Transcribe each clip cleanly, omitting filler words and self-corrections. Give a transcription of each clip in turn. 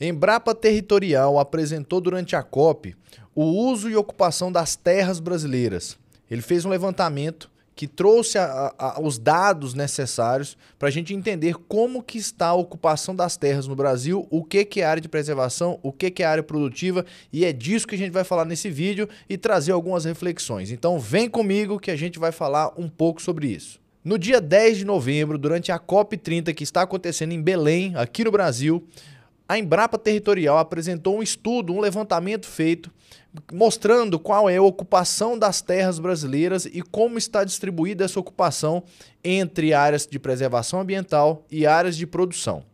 Embrapa Territorial apresentou durante a COP o uso e ocupação das terras brasileiras. Ele fez um levantamento que trouxe os dados necessários para a gente entender como que está a ocupação das terras no Brasil, o que é área de preservação, o que é área produtiva, e é disso que a gente vai falar nesse vídeo e trazer algumas reflexões. Então vem comigo que a gente vai falar um pouco sobre isso. No dia 10 de novembro, durante a COP30 que está acontecendo em Belém, aqui no Brasil, a Embrapa Territorial apresentou um estudo, um levantamento feito, mostrando qual é a ocupação das terras brasileiras e como está distribuída essa ocupação entre áreas de preservação ambiental e áreas de produção.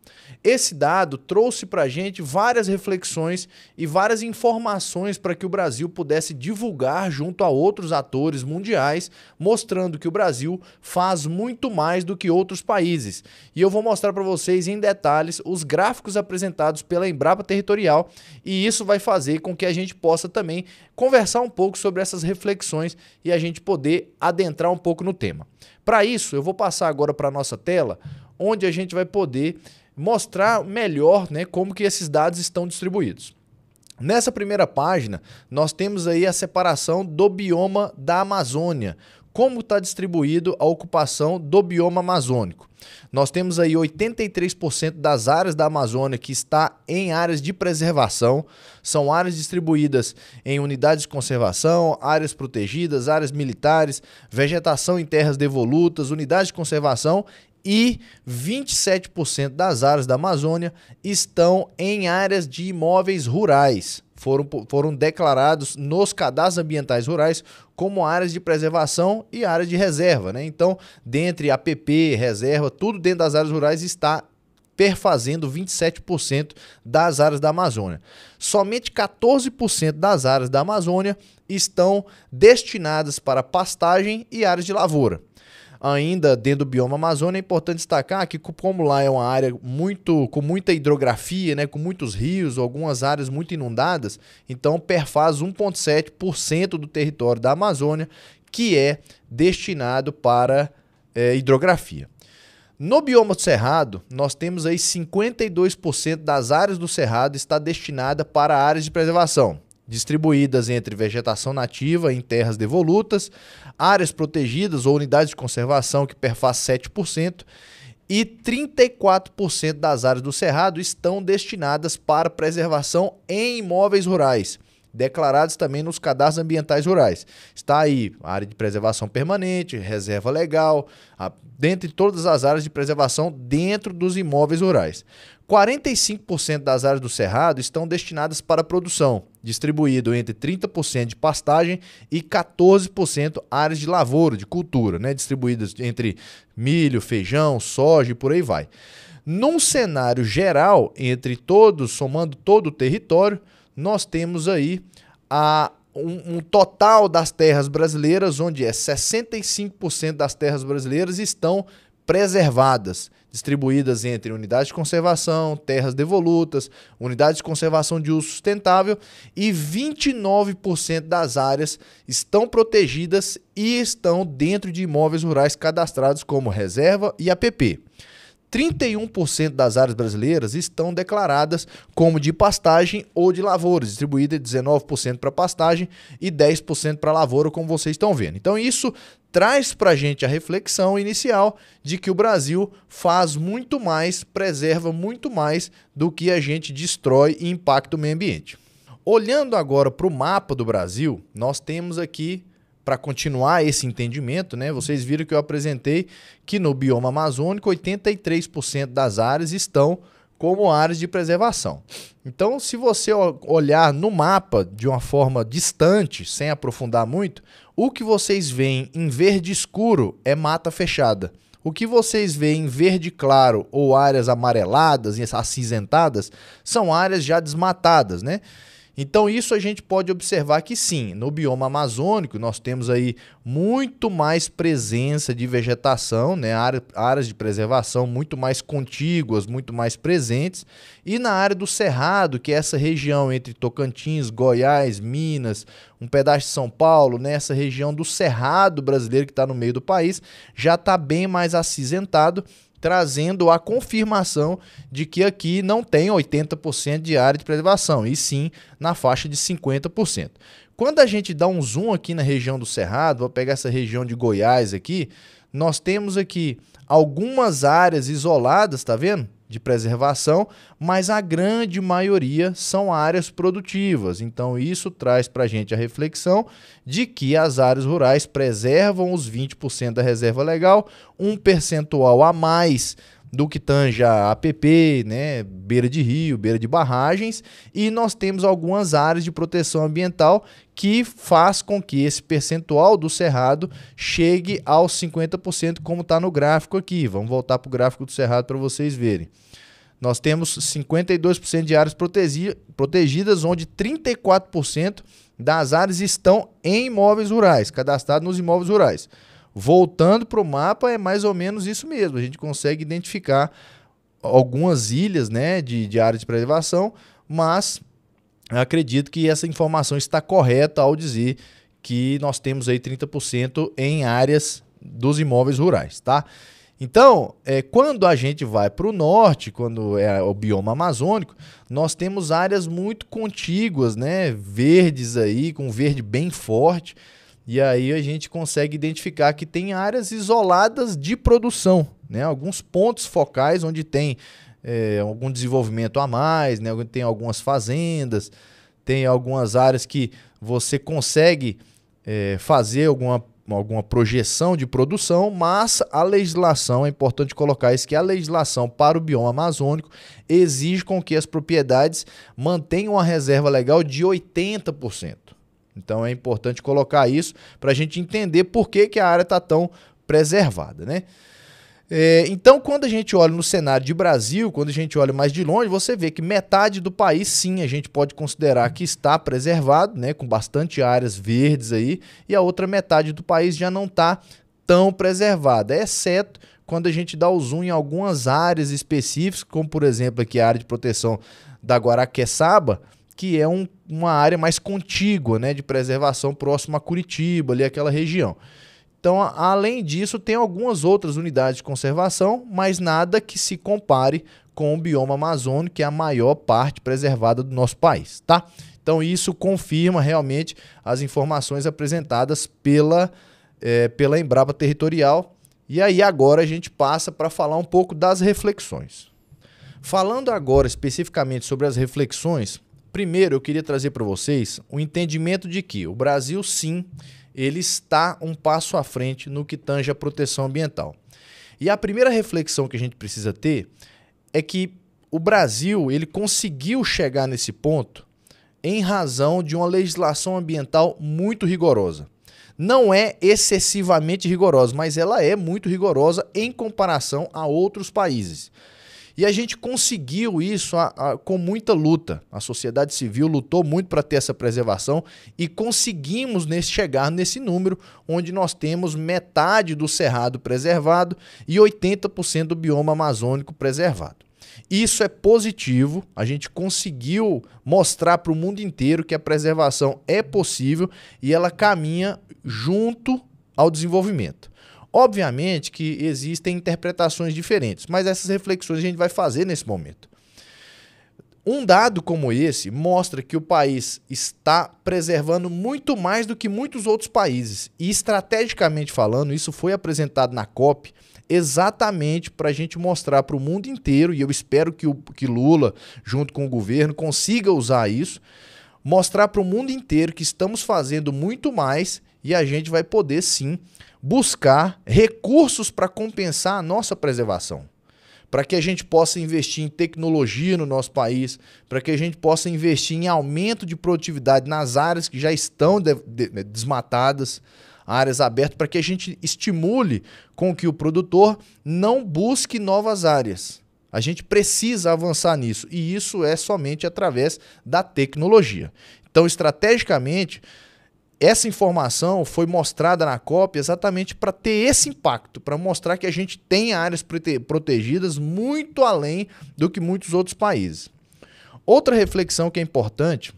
Esse dado trouxe para a gente várias reflexões e várias informações para que o Brasil pudesse divulgar junto a outros atores mundiais, mostrando que o Brasil faz muito mais do que outros países. E eu vou mostrar para vocês em detalhes os gráficos apresentados pela Embrapa Territorial, e isso vai fazer com que a gente possa também conversar um pouco sobre essas reflexões e a gente poder adentrar um pouco no tema. Para isso, eu vou passar agora para a nossa tela, onde a gente vai poder mostrar melhor, né, como que esses dados estão distribuídos. Nessa primeira página, nós temos aí a separação do bioma da Amazônia, como está distribuído a ocupação do bioma amazônico. Nós temos aí 83% das áreas da Amazônia que está em áreas de preservação, são áreas distribuídas em unidades de conservação, áreas protegidas, áreas militares, vegetação em terras devolutas, unidades de conservação, e 27% das áreas da Amazônia estão em áreas de imóveis rurais. Foram declarados nos cadastros ambientais rurais como áreas de preservação e áreas de reserva, né? Então, dentre APP, reserva, tudo dentro das áreas rurais está perfazendo 27% das áreas da Amazônia. Somente 14% das áreas da Amazônia estão destinadas para pastagem e áreas de lavoura. Ainda dentro do bioma Amazônia, é importante destacar que, como lá é uma área com muita hidrografia, né, com muitos rios, algumas áreas muito inundadas, então perfaz 1,7% do território da Amazônia, que é destinado para hidrografia. No bioma Cerrado, nós temos aí 52% das áreas do Cerrado está destinada para áreas de preservação, distribuídas entre vegetação nativa em terras devolutas, áreas protegidas ou unidades de conservação que perfaz 7%, e 34% das áreas do Cerrado estão destinadas para preservação em imóveis rurais, declarados também nos cadastros ambientais rurais. Está aí a área de preservação permanente, reserva legal, dentre todas as áreas de preservação dentro dos imóveis rurais. 45% das áreas do Cerrado estão destinadas para produção, distribuído entre 30% de pastagem e 14% áreas de lavoura, de cultura, né, distribuídas entre milho, feijão, soja e por aí vai. Num cenário geral, entre todos, somando todo o território, nós temos aí um total das terras brasileiras, onde 65% das terras brasileiras estão preservadas, distribuídas entre unidades de conservação, terras devolutas, unidades de conservação de uso sustentável, e 29% das áreas estão protegidas e estão dentro de imóveis rurais cadastrados como reserva e APP. 31% das áreas brasileiras estão declaradas como de pastagem ou de lavoura, distribuída 19% para pastagem e 10% para lavoura, como vocês estão vendo. Então isso traz para a gente a reflexão inicial de que o Brasil faz muito mais, preserva muito mais do que a gente destrói e impacta o meio ambiente. Olhando agora para o mapa do Brasil, nós temos aqui, para continuar esse entendimento, né, vocês viram que eu apresentei que no bioma amazônico 83% das áreas estão como áreas de preservação. Então, se você olhar no mapa de uma forma distante, sem aprofundar muito, o que vocês veem em verde escuro é mata fechada. O que vocês veem em verde claro ou áreas amareladas e acinzentadas são áreas já desmatadas, né? Então isso a gente pode observar que sim, no bioma amazônico nós temos aí muito mais presença de vegetação, né? Áreas de preservação muito mais contíguas, muito mais presentes, e na área do Cerrado, que é essa região entre Tocantins, Goiás, Minas, um pedaço de São Paulo, nessa região do Cerrado brasileiro que está no meio do país, já está bem mais acinzentado, trazendo a confirmação de que aqui não tem 80% de área de preservação, e sim na faixa de 50%. Quando a gente dá um zoom aqui na região do Cerrado, vou pegar essa região de Goiás aqui, nós temos aqui algumas áreas isoladas, tá vendo? De preservação, mas a grande maioria são áreas produtivas. Então isso traz para a gente a reflexão de que as áreas rurais preservam os 20% da reserva legal, um percentual a mais do que tange a APP, né, beira de rio, beira de barragens, e nós temos algumas áreas de proteção ambiental que faz com que esse percentual do Cerrado chegue aos 50%, como está no gráfico aqui. Vamos voltar para o gráfico do Cerrado para vocês verem. Nós temos 52% de áreas protegidas, onde 34% das áreas estão em imóveis rurais, cadastrados nos imóveis rurais. Voltando para o mapa, é mais ou menos isso mesmo. A gente consegue identificar algumas ilhas, né, de área de preservação, mas acredito que essa informação está correta ao dizer que nós temos aí 30% em áreas dos imóveis rurais, tá? Então, quando a gente vai para o norte, quando é o bioma amazônico, nós temos áreas muito contíguas, né, verdes aí, com verde bem forte. E aí a gente consegue identificar que tem áreas isoladas de produção, né? Alguns pontos focais onde tem algum desenvolvimento a mais, né? Tem algumas fazendas, tem algumas áreas que você consegue fazer alguma projeção de produção, mas a legislação, é importante colocar isso, que a legislação para o bioma amazônico exige com que as propriedades mantenham uma reserva legal de 80%. Então é importante colocar isso para a gente entender por que a área está tão preservada, né? Então, quando a gente olha no cenário de Brasil, quando a gente olha mais de longe, você vê que metade do país, sim, a gente pode considerar que está preservado, né, com bastante áreas verdes aí, e a outra metade do país já não está tão preservada, exceto quando a gente dá o zoom em algumas áreas específicas, como por exemplo aqui a área de proteção da Guaraqueçaba, que é uma área mais contígua, né, de preservação próxima a Curitiba, ali aquela região. Então, além disso, tem algumas outras unidades de conservação, mas nada que se compare com o bioma amazônico, que é a maior parte preservada do nosso país, tá? Então, isso confirma realmente as informações apresentadas pela Embrapa Territorial. E aí, agora a gente passa para falar um pouco das reflexões. Falando agora especificamente sobre as reflexões, primeiro eu queria trazer para vocês o entendimento de que o Brasil, sim, ele está um passo à frente no que tange a proteção ambiental. E a primeira reflexão que a gente precisa ter é que o Brasil ele conseguiu chegar nesse ponto em razão de uma legislação ambiental muito rigorosa. Não é excessivamente rigorosa, mas ela é muito rigorosa em comparação a outros países. E a gente conseguiu isso com muita luta. A sociedade civil lutou muito para ter essa preservação e conseguimos chegar nesse número onde nós temos metade do cerrado preservado e 80% do bioma amazônico preservado. Isso é positivo, a gente conseguiu mostrar para o mundo inteiro que a preservação é possível e ela caminha junto ao desenvolvimento. Obviamente que existem interpretações diferentes, mas essas reflexões a gente vai fazer nesse momento. Um dado como esse mostra que o país está preservando muito mais do que muitos outros países. E estrategicamente falando, isso foi apresentado na COP exatamente para a gente mostrar para o mundo inteiro, e eu espero que Lula, junto com o governo, consiga usar isso, mostrar para o mundo inteiro que estamos fazendo muito mais e a gente vai poder sim buscar recursos para compensar a nossa preservação, para que a gente possa investir em tecnologia no nosso país, para que a gente possa investir em aumento de produtividade nas áreas que já estão desmatadas, áreas abertas, para que a gente estimule com que o produtor não busque novas áreas. A gente precisa avançar nisso, e isso é somente através da tecnologia. Então, estrategicamente, essa informação foi mostrada na COP exatamente para ter esse impacto, para mostrar que a gente tem áreas protegidas muito além do que muitos outros países. Outra reflexão que é importante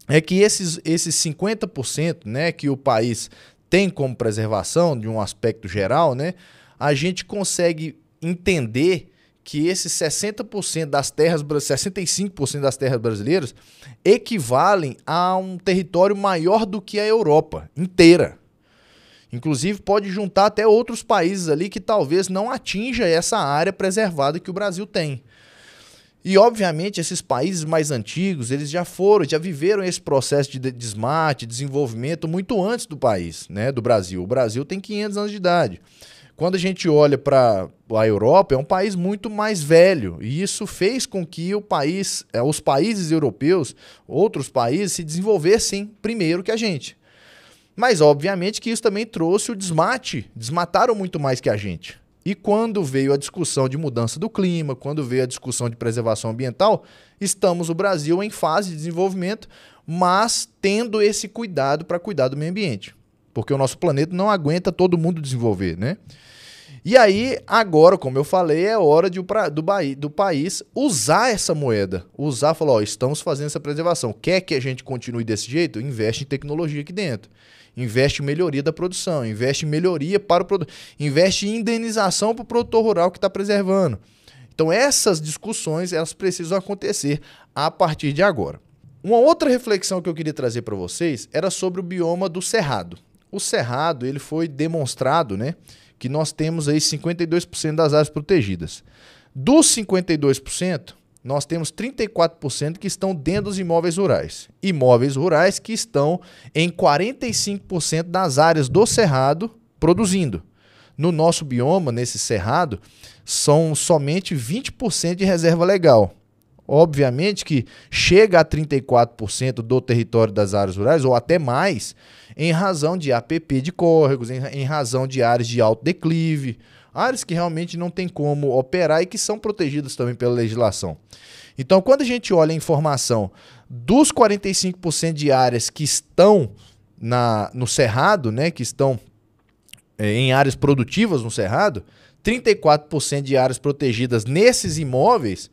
é que esses 50%, né, que o país tem como preservação, de um aspecto geral, né, a gente consegue entender que esses 60% das terras, 65% das terras brasileiras equivalem a um território maior do que a Europa inteira. Inclusive pode juntar até outros países ali que talvez não atinja essa área preservada que o Brasil tem. E obviamente esses países mais antigos, eles já viveram esse processo de desmate, desenvolvimento muito antes do país, né, do Brasil. O Brasil tem 500 anos de idade. Quando a gente olha para a Europa, é um país muito mais velho, e isso fez com que os países europeus, outros países, se desenvolvessem primeiro que a gente. Mas, obviamente, que isso também trouxe o desmate, desmataram muito mais que a gente. E quando veio a discussão de mudança do clima, quando veio a discussão de preservação ambiental, estamos, o Brasil, em fase de desenvolvimento, mas tendo esse cuidado para cuidar do meio ambiente. Porque o nosso planeta não aguenta todo mundo desenvolver, né? E aí, agora, como eu falei, é hora do país usar essa moeda. Falar, ó, estamos fazendo essa preservação. Quer que a gente continue desse jeito? Investe em tecnologia aqui dentro. Investe em melhoria da produção. Investe em melhoria para o produtor. Investe em indenização para o produtor rural que está preservando. Então, essas discussões, elas precisam acontecer a partir de agora. Uma outra reflexão que eu queria trazer para vocês era sobre o bioma do Cerrado. O Cerrado, ele foi demonstrado, né, que nós temos aí 52% das áreas protegidas. Dos 52%, nós temos 34% que estão dentro dos imóveis rurais. Imóveis rurais que estão em 45% das áreas do Cerrado produzindo. No nosso bioma, nesse Cerrado, são somente 20% de reserva legal. Obviamente que chega a 34% do território das áreas rurais, ou até mais, em razão de APP de córregos, em razão de áreas de alto declive, áreas que realmente não tem como operar e que são protegidas também pela legislação. Então, quando a gente olha a informação dos 45% de áreas que estão no Cerrado, né, que estão em áreas produtivas no Cerrado, 34% de áreas protegidas nesses imóveis,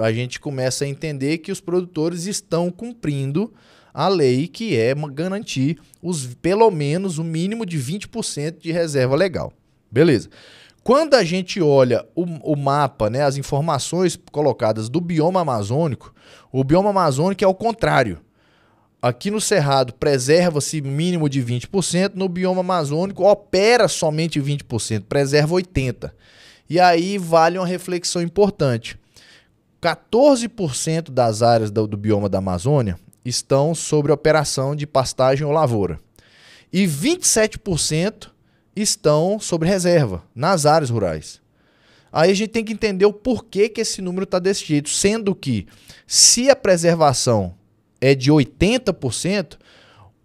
a gente começa a entender que os produtores estão cumprindo a lei, que é garantir pelo menos o mínimo de 20% de reserva legal. Beleza. Quando a gente olha o mapa, né, as informações colocadas do bioma amazônico, o bioma amazônico é o contrário. Aqui no Cerrado preserva-se mínimo de 20%, no bioma amazônico opera somente 20%, preserva 80%. E aí vale uma reflexão importante. 14% das áreas do bioma da Amazônia estão sobre operação de pastagem ou lavoura. E 27% estão sobre reserva, nas áreas rurais. Aí a gente tem que entender o porquê que esse número está desse jeito, sendo que se a preservação é de 80%,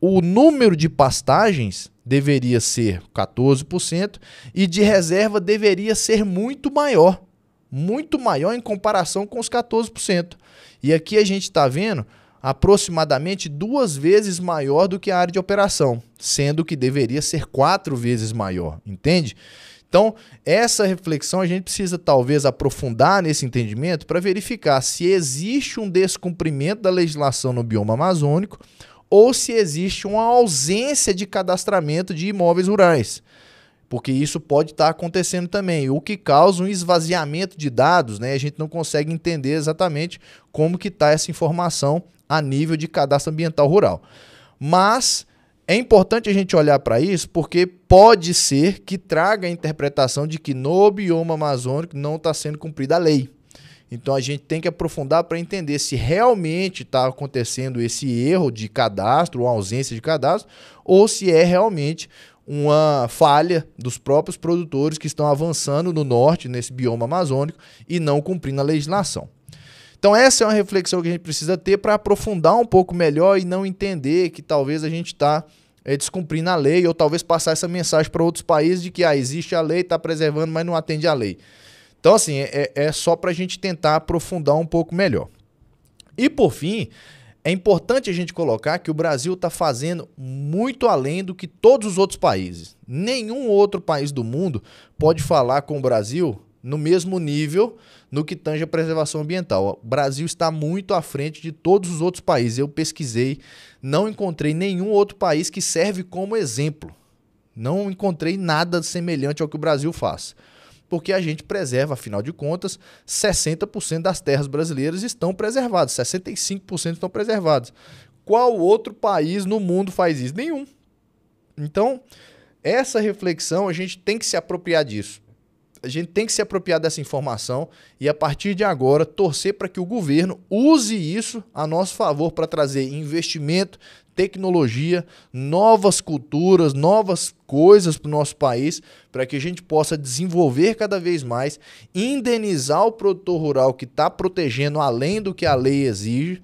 o número de pastagens deveria ser 14% e de reserva deveria ser muito maior em comparação com os 14%. E aqui a gente está vendo aproximadamente 2 vezes maior do que a área de operação, sendo que deveria ser 4 vezes maior, entende? Então, essa reflexão a gente precisa talvez aprofundar nesse entendimento para verificar se existe um descumprimento da legislação no bioma amazônico ou se existe uma ausência de cadastramento de imóveis rurais. Porque isso pode estar acontecendo também, o que causa um esvaziamento de dados, né? A gente não consegue entender exatamente como que está essa informação a nível de cadastro ambiental rural. Mas é importante a gente olhar para isso porque pode ser que traga a interpretação de que no bioma amazônico não está sendo cumprida a lei. Então a gente tem que aprofundar para entender se realmente está acontecendo esse erro de cadastro, ou ausência de cadastro, ou se é realmente uma falha dos próprios produtores que estão avançando no norte, nesse bioma amazônico, e não cumprindo a legislação. Então essa é uma reflexão que a gente precisa ter para aprofundar um pouco melhor e não entender que talvez a gente está descumprindo a lei, ou talvez passar essa mensagem para outros países de que existe a lei, está preservando, mas não atende a lei. Então assim, é só para a gente tentar aprofundar um pouco melhor. E por fim, é importante a gente colocar que o Brasil está fazendo muito além do que todos os outros países. Nenhum outro país do mundo pode falar com o Brasil no mesmo nível no que tange a preservação ambiental. O Brasil está muito à frente de todos os outros países. Eu pesquisei, não encontrei nenhum outro país que serve como exemplo. Não encontrei nada semelhante ao que o Brasil faz. porque a gente preserva, afinal de contas, 60% das terras brasileiras estão preservadas, 65% estão preservadas. Qual outro país no mundo faz isso? Nenhum. Então, essa reflexão, a gente tem que se apropriar disso. A gente tem que se apropriar dessa informação e, a partir de agora, torcer para que o governo use isso a nosso favor para trazer investimento, tecnologia, novas culturas, novas coisas para o nosso país, para que a gente possa desenvolver cada vez mais, indenizar o produtor rural que está protegendo além do que a lei exige,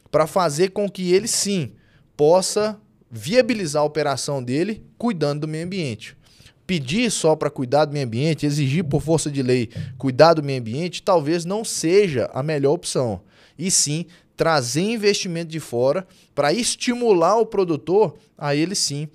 para fazer com que ele, sim, possa viabilizar a operação dele cuidando do meio ambiente. Pedir só para cuidar do meio ambiente, exigir por força de lei cuidar do meio ambiente, talvez não seja a melhor opção. E sim, trazer investimento de fora para estimular o produtor a ele sim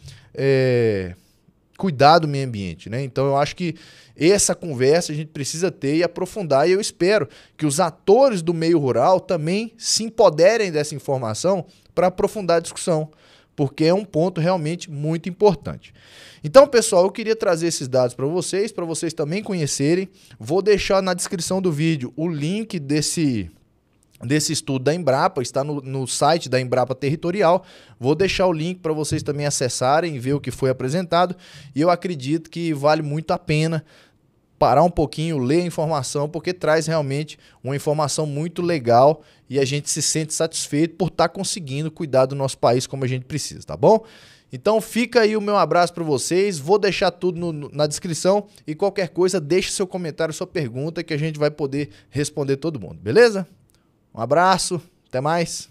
cuidar do meio ambiente, né? Então eu acho que essa conversa a gente precisa ter e aprofundar, e eu espero que os atores do meio rural também se empoderem dessa informação para aprofundar a discussão, porque é um ponto realmente muito importante. Então, pessoal, eu queria trazer esses dados para vocês também conhecerem. Vou deixar na descrição do vídeo o link desse estudo da Embrapa, está no site da Embrapa Territorial. Vou deixar o link para vocês também acessarem e ver o que foi apresentado. E eu acredito que vale muito a pena parar um pouquinho, ler a informação, porque traz realmente uma informação muito legal e a gente se sente satisfeito por estar conseguindo cuidar do nosso país como a gente precisa, tá bom? Então fica aí o meu abraço para vocês, vou deixar tudo na descrição e qualquer coisa deixe seu comentário, sua pergunta, que a gente vai poder responder todo mundo, beleza? Um abraço, até mais!